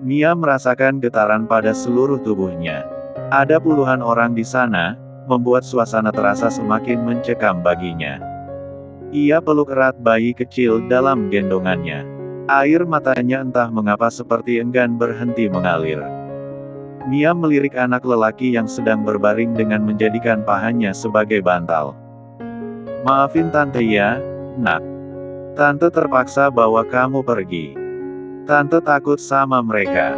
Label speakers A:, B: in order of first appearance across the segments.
A: Mia merasakan getaran pada seluruh tubuhnya. Ada puluhan orang di sana, membuat suasana terasa semakin mencekam baginya. Ia peluk erat bayi kecil dalam gendongannya. Air matanya entah mengapa seperti enggan berhenti mengalir. Mia melirik anak lelaki yang sedang berbaring dengan menjadikan pahanya sebagai bantal. Maafin Tante ya, Nak. Tante terpaksa bawa kamu pergi. Tante takut sama mereka.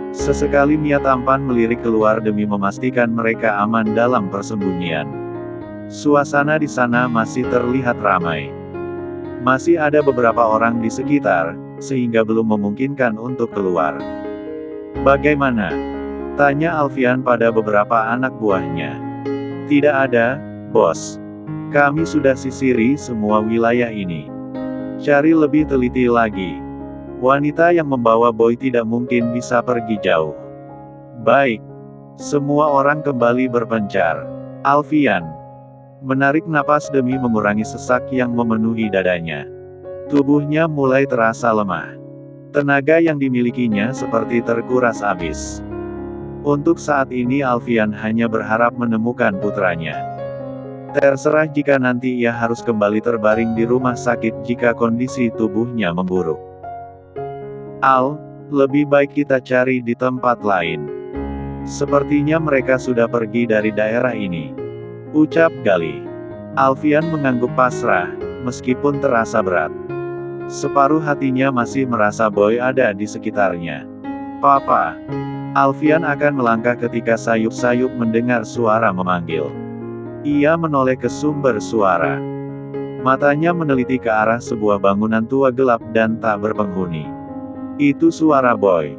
A: Sesekali Mia tampan melirik keluar demi memastikan mereka aman dalam persembunyian. Suasana di sana masih terlihat ramai. Masih ada beberapa orang di sekitar, sehingga belum memungkinkan untuk keluar. Bagaimana? Tanya Alfian pada beberapa anak buahnya. Tidak ada, Bos. Kami sudah sisiri semua wilayah ini. Cari lebih teliti lagi. Wanita yang membawa Boy tidak mungkin bisa pergi jauh. Baik. Semua orang kembali berpencar. Alfian menarik napas demi mengurangi sesak yang memenuhi dadanya. Tubuhnya mulai terasa lemah. Tenaga yang dimilikinya seperti terkuras habis. Untuk saat ini Alfian hanya berharap menemukan putranya. Terserah jika nanti ia harus kembali terbaring di rumah sakit jika kondisi tubuhnya memburuk. Al, lebih baik kita cari di tempat lain. Sepertinya mereka sudah pergi dari daerah ini. Ucap Galih. Alfian mengangguk pasrah, meskipun terasa berat. Separuh hatinya masih merasa Boy ada di sekitarnya. Papa. Alfian akan melangkah ketika sayup-sayup mendengar suara memanggil. Ia menoleh ke sumber suara. Matanya meneliti ke arah sebuah bangunan tua gelap dan tak berpenghuni. Itu suara Boy.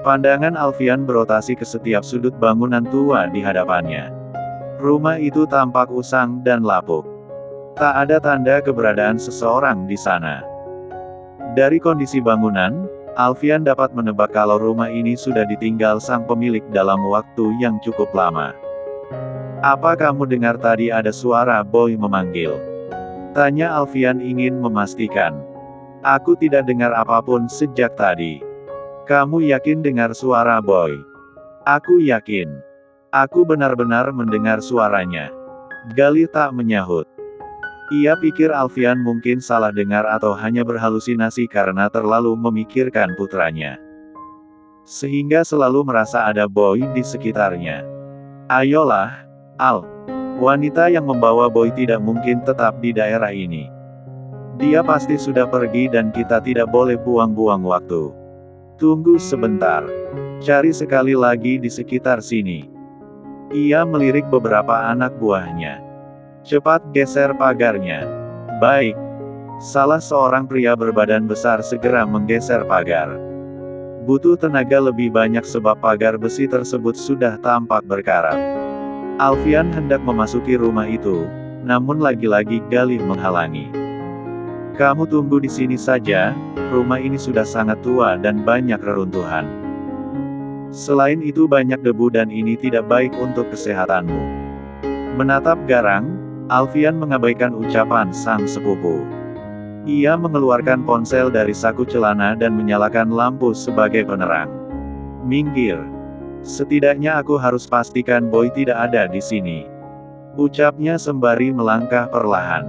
A: Pandangan Alfian berotasi ke setiap sudut bangunan tua di hadapannya. Rumah itu tampak usang dan lapuk. Tak ada tanda keberadaan seseorang di sana. Dari kondisi bangunan, Alfian dapat menebak kalau rumah ini sudah ditinggal sang pemilik dalam waktu yang cukup lama. Apa kamu dengar tadi ada suara Boy memanggil? Tanya Alfian ingin memastikan. Aku tidak dengar apapun sejak tadi. Kamu yakin dengar suara Boy? Aku yakin. Aku benar-benar mendengar suaranya. Galih tak menyahut. Ia pikir Alfian mungkin salah dengar atau hanya berhalusinasi karena terlalu memikirkan putranya. Sehingga selalu merasa ada Boy di sekitarnya. Ayolah, Al. Wanita yang membawa Boy tidak mungkin tetap di daerah ini. Dia pasti sudah pergi dan kita tidak boleh buang-buang waktu. Tunggu sebentar. Cari sekali lagi di sekitar sini. Ia melirik beberapa anak buahnya. Cepat geser pagarnya. Baik. Salah seorang pria berbadan besar segera menggeser pagar. Butuh tenaga lebih banyak sebab pagar besi tersebut sudah tampak berkarat. Alfian hendak memasuki rumah itu, namun lagi-lagi Galih menghalangi. Kamu tunggu di sini saja, rumah ini sudah sangat tua dan banyak reruntuhan. Selain itu banyak debu dan ini tidak baik untuk kesehatanmu. Menatap garang, Alfian mengabaikan ucapan sang sepupu. Ia mengeluarkan ponsel dari saku celana dan menyalakan lampu sebagai penerang. Minggir. Setidaknya aku harus pastikan Boy tidak ada di sini. Ucapnya sembari melangkah perlahan.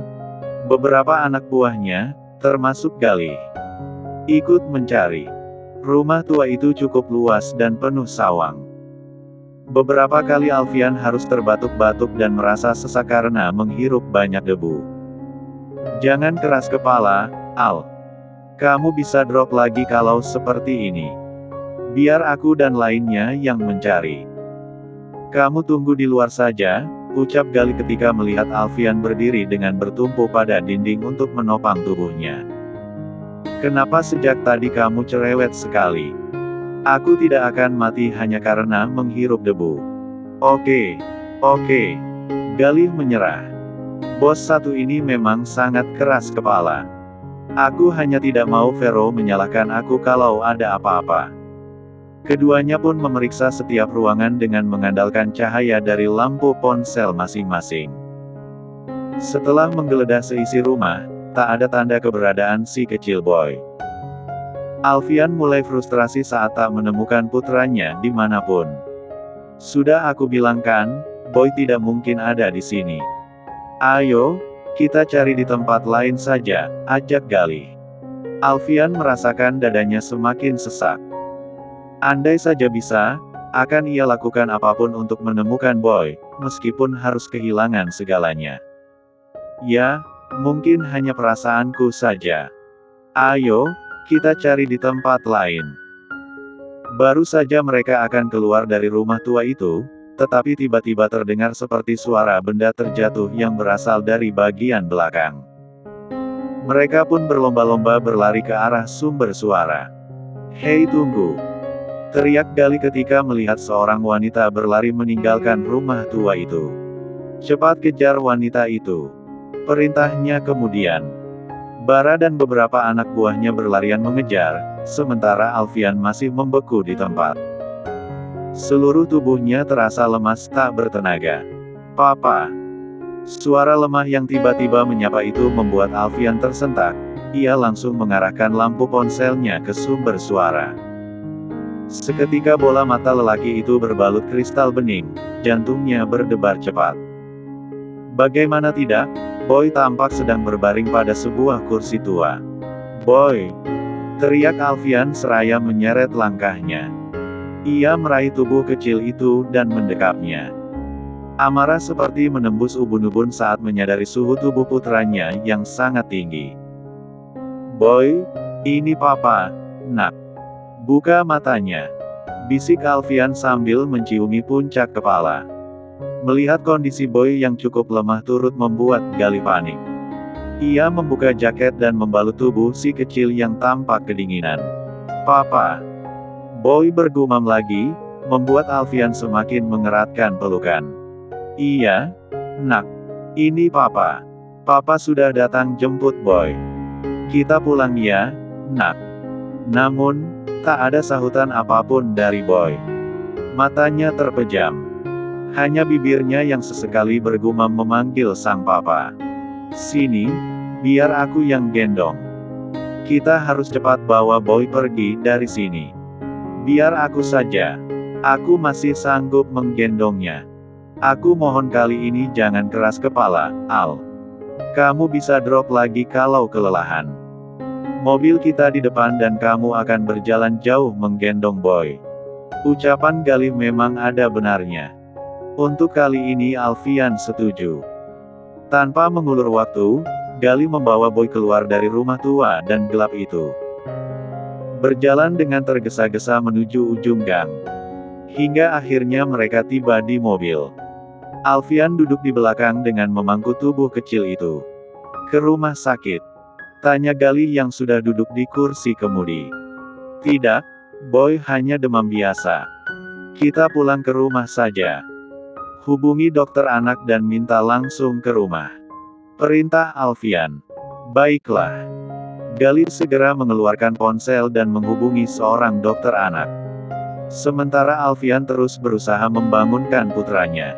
A: Beberapa anak buahnya, termasuk Galih, ikut mencari. Rumah tua itu cukup luas dan penuh sawang. Beberapa kali Alfian harus terbatuk-batuk dan merasa sesak karena menghirup banyak debu. Jangan keras kepala, Al. Kamu bisa drop lagi kalau seperti ini. Biar aku dan lainnya yang mencari. Kamu tunggu di luar saja, ucap Galih ketika melihat Alfian berdiri dengan bertumpu pada dinding untuk menopang tubuhnya. Kenapa sejak tadi kamu cerewet sekali? Aku tidak akan mati hanya karena menghirup debu. Oke. Galih menyerah. Bos satu ini memang sangat keras kepala. Aku hanya tidak mau Vero menyalahkan aku kalau ada apa-apa. Keduanya pun memeriksa setiap ruangan dengan mengandalkan cahaya dari lampu ponsel masing-masing. Setelah menggeledah seisi rumah, tak ada tanda keberadaan si kecil Boy. Alfian mulai frustrasi saat tak menemukan putranya dimanapun. Sudah aku bilang kan, Boy tidak mungkin ada di sini. Ayo, kita cari di tempat lain saja, ajak Galih. Alfian merasakan dadanya semakin sesak. Andai saja bisa, akan ia lakukan apapun untuk menemukan Boy, meskipun harus kehilangan segalanya. Ya, mungkin hanya perasaanku saja. Ayo, kita cari di tempat lain. Baru saja mereka akan keluar dari rumah tua itu, tetapi tiba-tiba terdengar seperti suara benda terjatuh yang berasal dari bagian belakang. Mereka pun berlomba-lomba berlari ke arah sumber suara. "Hei tunggu!" teriak Galih ketika melihat seorang wanita berlari meninggalkan rumah tua itu. "Cepat kejar wanita itu!" perintahnya kemudian. Bara dan beberapa anak buahnya berlarian mengejar, sementara Alfian masih membeku di tempat. Seluruh tubuhnya terasa lemas tak bertenaga. "Papa!" Suara lemah yang tiba-tiba menyapa itu membuat Alfian tersentak. Ia langsung mengarahkan lampu ponselnya ke sumber suara. Seketika bola mata lelaki itu berbalut kristal bening, jantungnya berdebar cepat. Bagaimana tidak, Boy tampak sedang berbaring pada sebuah kursi tua. "Boy!" teriak Alfian seraya menyeret langkahnya. Ia meraih tubuh kecil itu dan mendekapnya. Amarah seperti menembus ubun-ubun saat menyadari suhu tubuh putranya yang sangat tinggi. "Boy, ini Papa, Nak. Buka matanya," bisik Alfian sambil menciumi puncak kepala. Melihat kondisi Boy yang cukup lemah turut membuat Galih panik. Ia membuka jaket dan membalut tubuh si kecil yang tampak kedinginan. "Papa!" Boy bergumam lagi, membuat Alfian semakin mengeratkan pelukan. "Iya, Nak. Ini Papa. Papa sudah datang jemput Boy. Kita pulang ya, Nak." Namun, tak ada sahutan apapun dari Boy. Matanya terpejam. Hanya bibirnya yang sesekali bergumam memanggil sang papa. "Sini, biar aku yang gendong. Kita harus cepat bawa Boy pergi dari sini. Biar aku saja. Aku masih sanggup menggendongnya. Aku mohon kali ini jangan keras kepala, Al. Kamu bisa drop lagi kalau kelelahan. Mobil kita di depan dan kamu akan berjalan jauh menggendong Boy." Ucapan Galih memang ada benarnya. Untuk kali ini Alfian setuju. Tanpa mengulur waktu, Galih membawa Boy keluar dari rumah tua dan gelap itu. Berjalan dengan tergesa-gesa menuju ujung gang. Hingga akhirnya mereka tiba di mobil. Alfian duduk di belakang dengan memangku tubuh kecil itu. "Ke rumah sakit?" tanya Galih yang sudah duduk di kursi kemudi. "Tidak, Boy hanya demam biasa. Kita pulang ke rumah saja. Hubungi dokter anak dan minta langsung ke rumah," perintah Alfian. "Baiklah." Galih segera mengeluarkan ponsel dan menghubungi seorang dokter anak. Sementara Alfian terus berusaha membangunkan putranya.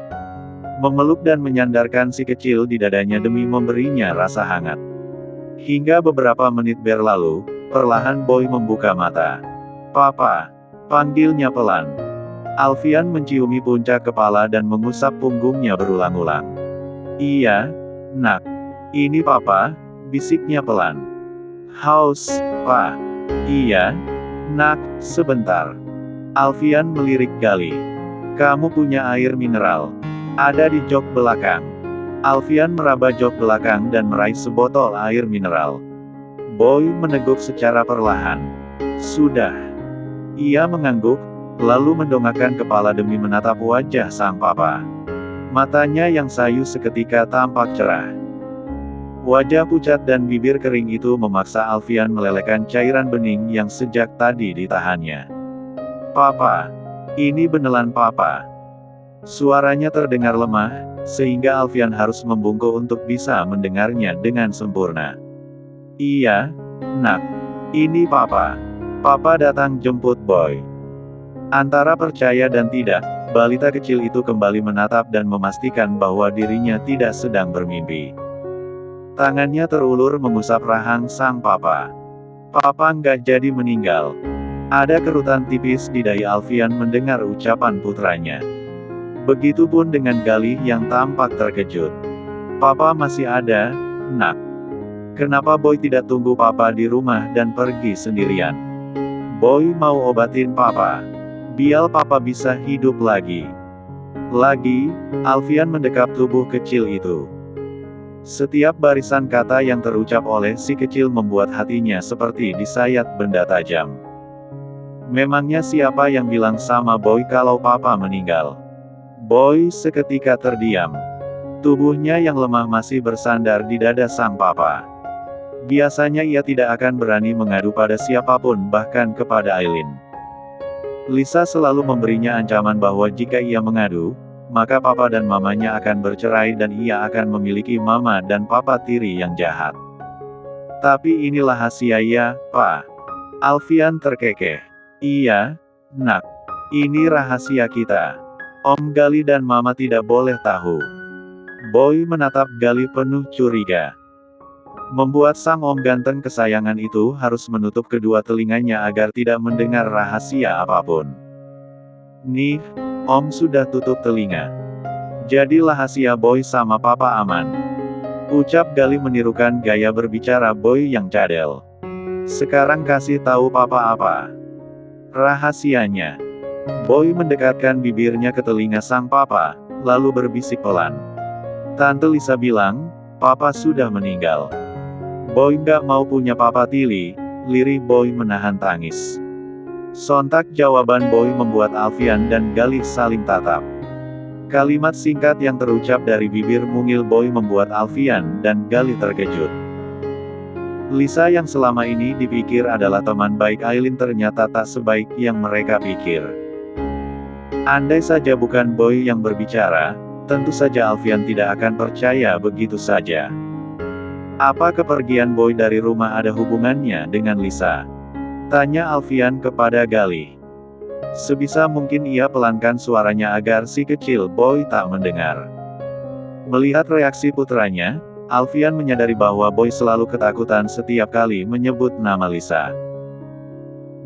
A: Memeluk dan menyandarkan si kecil di dadanya demi memberinya rasa hangat. Hingga beberapa menit berlalu, perlahan Boy membuka mata. "Papa!" panggilnya pelan. Alfian menciumi puncak kepala dan mengusap punggungnya berulang-ulang. "Iya, Nak. Ini Papa," bisiknya pelan. "Haus, Pa?" "Iya, Nak, sebentar." Alfian melirik Galih. "Kamu punya air mineral? Ada di jok belakang." Alfian meraba jok belakang dan meraih sebotol air mineral. Boy meneguk secara perlahan. "Sudah." Ia mengangguk, lalu mendongakkan kepala demi menatap wajah sang papa. Matanya yang sayu seketika tampak cerah. Wajah pucat dan bibir kering itu memaksa Alfian melelehkan cairan bening yang sejak tadi ditahannya. "Papa. Ini beneran Papa." Suaranya terdengar lemah, sehingga Alfian harus membungkuk untuk bisa mendengarnya dengan sempurna. "Iya, Nak. Ini Papa. Papa datang jemput Boy." Antara percaya dan tidak, balita kecil itu kembali menatap dan memastikan bahwa dirinya tidak sedang bermimpi. Tangannya terulur mengusap rahang sang papa. Papa nggak jadi meninggal. Ada kerutan tipis di dahi Alfian mendengar ucapan putranya. Begitupun dengan Galih yang tampak terkejut. Papa masih ada, nak. Kenapa Boy tidak tunggu Papa di rumah dan pergi sendirian? Boy mau obatin Papa. Biar Papa bisa hidup lagi. Alfian mendekap tubuh kecil itu. Setiap barisan kata yang terucap oleh si kecil membuat hatinya seperti disayat benda tajam. Memangnya siapa yang bilang sama Boy kalau Papa meninggal? Boy seketika terdiam. Tubuhnya yang lemah masih bersandar di dada sang Papa. Biasanya ia tidak akan berani mengadu pada siapapun, bahkan kepada Aileen. Lisa selalu memberinya ancaman bahwa jika ia mengadu, maka Papa dan Mamanya akan bercerai dan ia akan memiliki Mama dan Papa tiri yang jahat. Tapi inilah rahasia ya, Pak. Alfian terkekeh. Iya, nak. Ini rahasia kita. Om Galih dan Mama tidak boleh tahu. Boy menatap Galih penuh curiga. Membuat sang om ganteng kesayangan itu harus menutup kedua telinganya agar tidak mendengar rahasia apapun. Nih, Om sudah tutup telinga. Jadi rahasia Boy sama Papa aman. Ucap Galih menirukan gaya berbicara Boy yang cadel. Sekarang kasih tahu Papa apa rahasianya. Boy mendekatkan bibirnya ke telinga sang Papa, lalu berbisik pelan. Tante Lisa bilang, Papa sudah meninggal. Boy nggak mau punya Papa tiri, lirih Boy menahan tangis. Sontak jawaban Boy membuat Alfian dan Galih saling tatap. Kalimat singkat yang terucap dari bibir mungil Boy membuat Alfian dan Galih terkejut. Lisa yang selama ini dipikir adalah teman baik Aileen ternyata tak sebaik yang mereka pikir. Andai saja bukan Boy yang berbicara, tentu saja Alfian tidak akan percaya begitu saja. Apa kepergian Boy dari rumah ada hubungannya dengan Lisa? Tanya Alfian kepada Galih. Sebisa mungkin ia pelankan suaranya agar si kecil Boy tak mendengar. Melihat reaksi putranya, Alfian menyadari bahwa Boy selalu ketakutan setiap kali menyebut nama Lisa.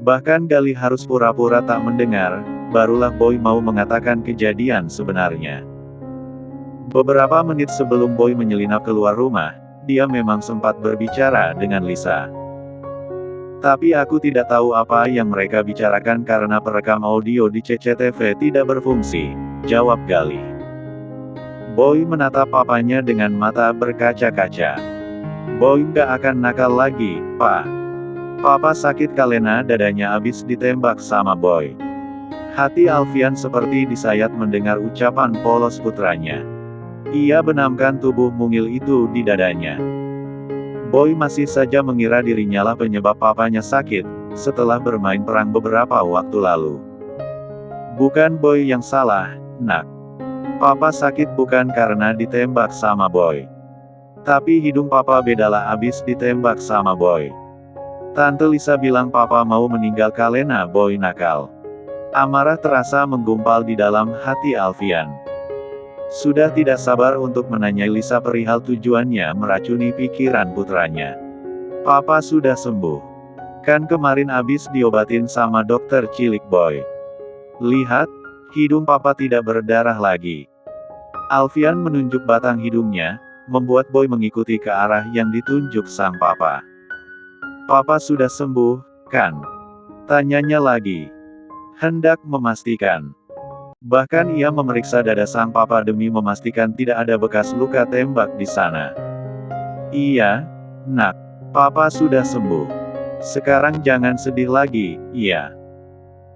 A: Bahkan Galih harus pura-pura tak mendengar, barulah Boy mau mengatakan kejadian sebenarnya. Beberapa menit sebelum Boy menyelinap keluar rumah, dia memang sempat berbicara dengan Lisa. Tapi aku tidak tahu apa yang mereka bicarakan karena perekam audio di CCTV tidak berfungsi, jawab Galih. Boy menatap papanya dengan mata berkaca-kaca. Boy nggak akan nakal lagi, Pak. Papa sakit karena dadanya abis ditembak sama Boy. Hati Alfian seperti disayat mendengar ucapan polos putranya. Ia benamkan tubuh mungil itu di dadanya. Boy masih saja mengira dirinya lah penyebab papanya sakit, setelah bermain perang beberapa waktu lalu. Bukan Boy yang salah, nak. Papa sakit bukan karena ditembak sama Boy. Tapi hidung Papa bedalah abis ditembak sama Boy. Tante Lisa bilang Papa mau meninggal karena Boy nakal. Amarah terasa menggumpal di dalam hati Alfian. Sudah tidak sabar untuk menanyai Lisa perihal tujuannya meracuni pikiran putranya. Papa sudah sembuh. Kan kemarin abis diobatin sama dokter cilik Boy. Lihat, hidung Papa tidak berdarah lagi. Alfian menunjuk batang hidungnya, membuat Boy mengikuti ke arah yang ditunjuk sang Papa. Papa sudah sembuh, kan? Tanyanya lagi. Hendak memastikan. Bahkan ia memeriksa dada sang Papa demi memastikan tidak ada bekas luka tembak di sana. Iya, nak. Papa sudah sembuh. Sekarang jangan sedih lagi, iya.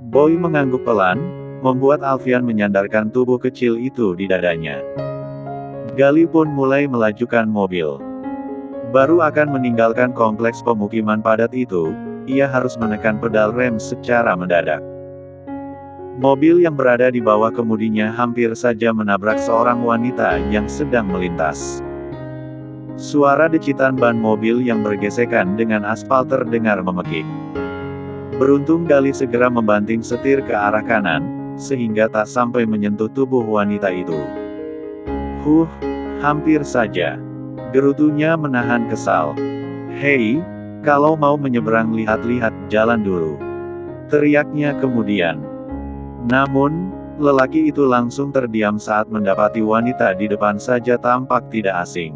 A: Boy mengangguk pelan, membuat Alfian menyandarkan tubuh kecil itu di dadanya. Galih pun mulai melajukan mobil. Baru akan meninggalkan kompleks pemukiman padat itu, ia harus menekan pedal rem secara mendadak. Mobil yang berada di bawah kemudinya hampir saja menabrak seorang wanita yang sedang melintas. Suara decitan ban mobil yang bergesekan dengan aspal terdengar memekik. Beruntung Galih segera membanting setir ke arah kanan, sehingga tak sampai menyentuh tubuh wanita itu. Hampir saja. Gerutunya menahan kesal. Hei, Kalau mau menyeberang lihat-lihat jalan dulu. Teriaknya kemudian. Namun, lelaki itu langsung terdiam saat mendapati wanita di depan saja tampak tidak asing.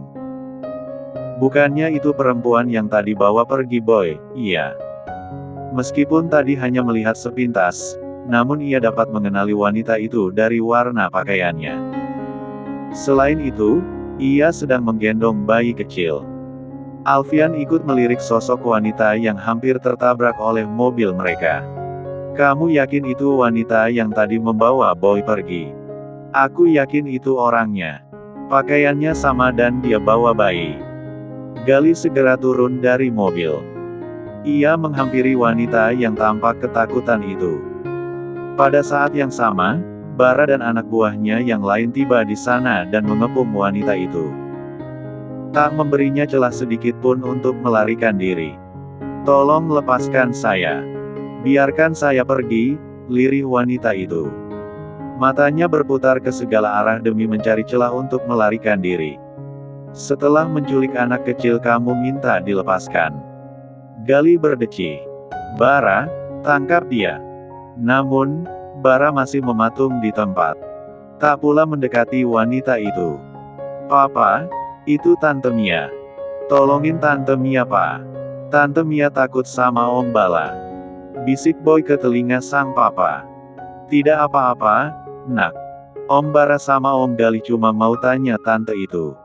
A: Bukannya itu perempuan yang tadi bawa pergi Boy, iya. Meskipun tadi hanya melihat sepintas, namun ia dapat mengenali wanita itu dari warna pakaiannya. Selain itu, ia sedang menggendong bayi kecil. Alfian ikut melirik sosok wanita yang hampir tertabrak oleh mobil mereka. Kamu yakin itu wanita yang tadi membawa Boy pergi? Aku yakin itu orangnya. Pakaiannya sama dan dia bawa bayi. Gali segera turun dari mobil. Ia menghampiri wanita yang tampak ketakutan itu. Pada saat yang sama, Bara dan anak buahnya yang lain tiba di sana dan mengepung wanita itu. Tak memberinya celah sedikit pun untuk melarikan diri. Tolong lepaskan saya. Biarkan saya pergi, lirih wanita itu. Matanya berputar ke segala arah demi mencari celah untuk melarikan diri. Setelah menculik anak kecil kamu minta dilepaskan. Gali berdeci. Bara, tangkap dia. Namun, Bara masih mematung di tempat. Tak pula mendekati wanita itu. Papa, itu Tante Mia. Tolongin Tante Mia Pak. Tante Mia takut sama Om Bala. Bisik Boy ke telinga sang papa. Tidak apa-apa, nak. Om Bara sama Om Gali cuma mau tanya tante itu.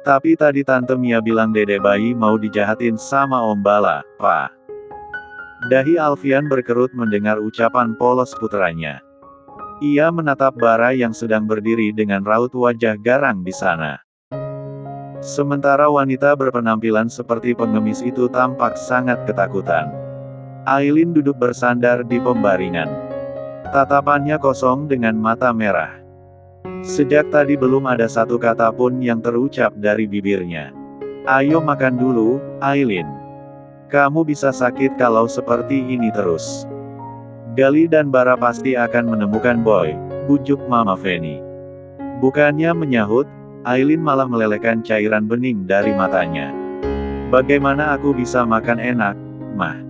A: Tapi tadi Tante Mia bilang dede bayi mau dijahatin sama Om Bala, Pak. Dahi Alfian berkerut mendengar ucapan polos putranya. Ia menatap Bara yang sedang berdiri dengan raut wajah garang di sana. Sementara wanita berpenampilan seperti pengemis itu tampak sangat ketakutan. Aileen duduk bersandar di pembaringan. Tatapannya kosong dengan mata merah. Sejak tadi belum ada satu kata pun yang terucap dari bibirnya. Ayo makan dulu, Aileen. Kamu bisa sakit kalau seperti ini terus. Gali dan Bara pasti akan menemukan Boy, bujuk Mama Fanny. Bukannya menyahut, Aileen malah melelehkan cairan bening dari matanya. Bagaimana aku bisa makan enak, Mah?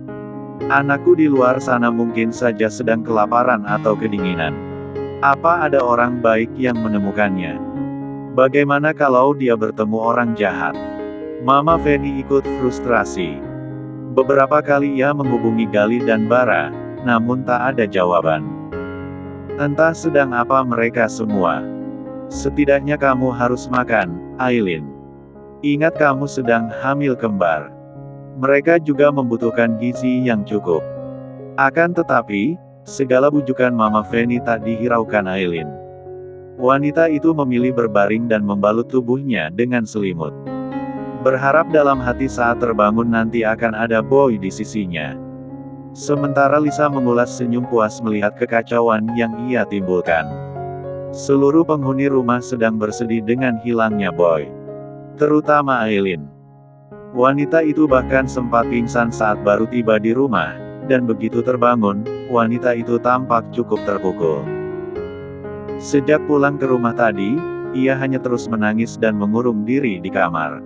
A: Anakku di luar sana mungkin saja sedang kelaparan atau kedinginan. Apa ada orang baik yang menemukannya? Bagaimana kalau dia bertemu orang jahat? Mama Fanny ikut frustrasi. Beberapa kali ia menghubungi Gali dan Bara, namun tak ada jawaban. Entah sedang apa mereka semua. Setidaknya kamu harus makan, Aileen. Ingat kamu sedang hamil kembar. Mereka juga membutuhkan gizi yang cukup. Akan tetapi, segala bujukan Mama Fanny tak dihiraukan Aileen. Wanita itu memilih berbaring dan membalut tubuhnya dengan selimut. Berharap dalam hati saat terbangun nanti akan ada Boy di sisinya. Sementara Lisa mengulas senyum puas melihat kekacauan yang ia timbulkan. Seluruh penghuni rumah sedang bersedih dengan hilangnya Boy. Terutama Aileen. Wanita itu bahkan sempat pingsan saat baru tiba di rumah, dan begitu terbangun, wanita itu tampak cukup terpukul. Sejak pulang ke rumah tadi, ia hanya terus menangis dan mengurung diri di kamar.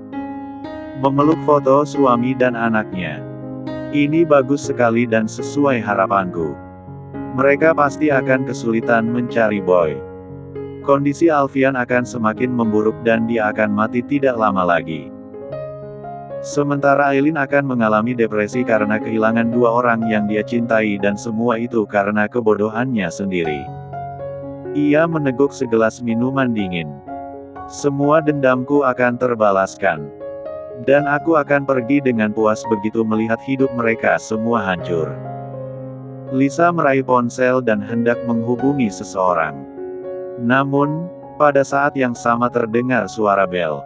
A: Memeluk foto suami dan anaknya. Ini bagus sekali dan sesuai harapanku. Mereka pasti akan kesulitan mencari Boy. Kondisi Alfian akan semakin memburuk dan dia akan mati tidak lama lagi. Sementara Aileen akan mengalami depresi karena kehilangan dua orang yang dia cintai dan semua itu karena kebodohannya sendiri. Ia meneguk segelas minuman dingin. Semua dendamku akan terbalaskan. Dan aku akan pergi dengan puas begitu melihat hidup mereka semua hancur. Lisa meraih ponsel dan hendak menghubungi seseorang. Namun, pada saat yang sama terdengar suara bel.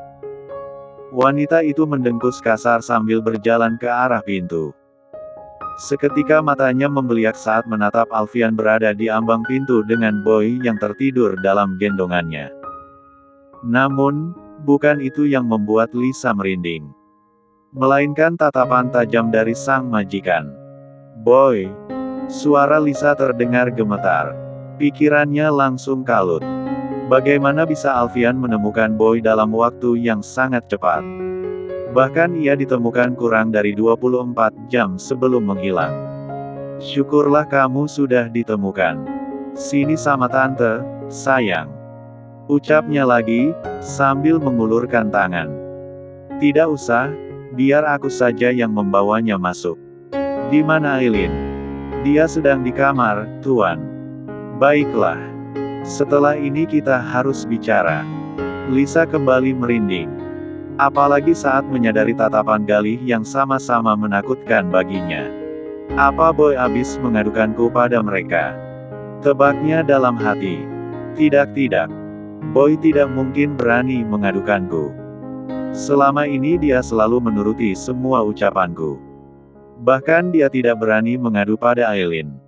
A: Wanita itu mendengkus kasar sambil berjalan ke arah pintu. Seketika matanya membeliak saat menatap Alfian berada di ambang pintu dengan Boy yang tertidur dalam gendongannya. Namun, bukan itu yang membuat Lisa merinding. Melainkan tatapan tajam dari sang majikan. Boy. Suara Lisa terdengar gemetar. Pikirannya langsung kalut. Bagaimana bisa Alfian menemukan Boy dalam waktu yang sangat cepat? Bahkan ia ditemukan kurang dari 24 jam sebelum menghilang. Syukurlah kamu sudah ditemukan. Sini sama tante, sayang. Ucapnya lagi, sambil mengulurkan tangan. Tidak usah, biar aku saja yang membawanya masuk. Di mana Aileen? Dia sedang di kamar, Tuan. Baiklah. Setelah ini kita harus bicara. Lisa kembali merinding. Apalagi saat menyadari tatapan Galih yang sama-sama menakutkan baginya. Apa Boy habis mengadukanku pada mereka? Tebaknya dalam hati. Tidak. Boy tidak mungkin berani mengadukanku. Selama ini dia selalu menuruti semua ucapanku. Bahkan dia tidak berani mengadu pada Aileen.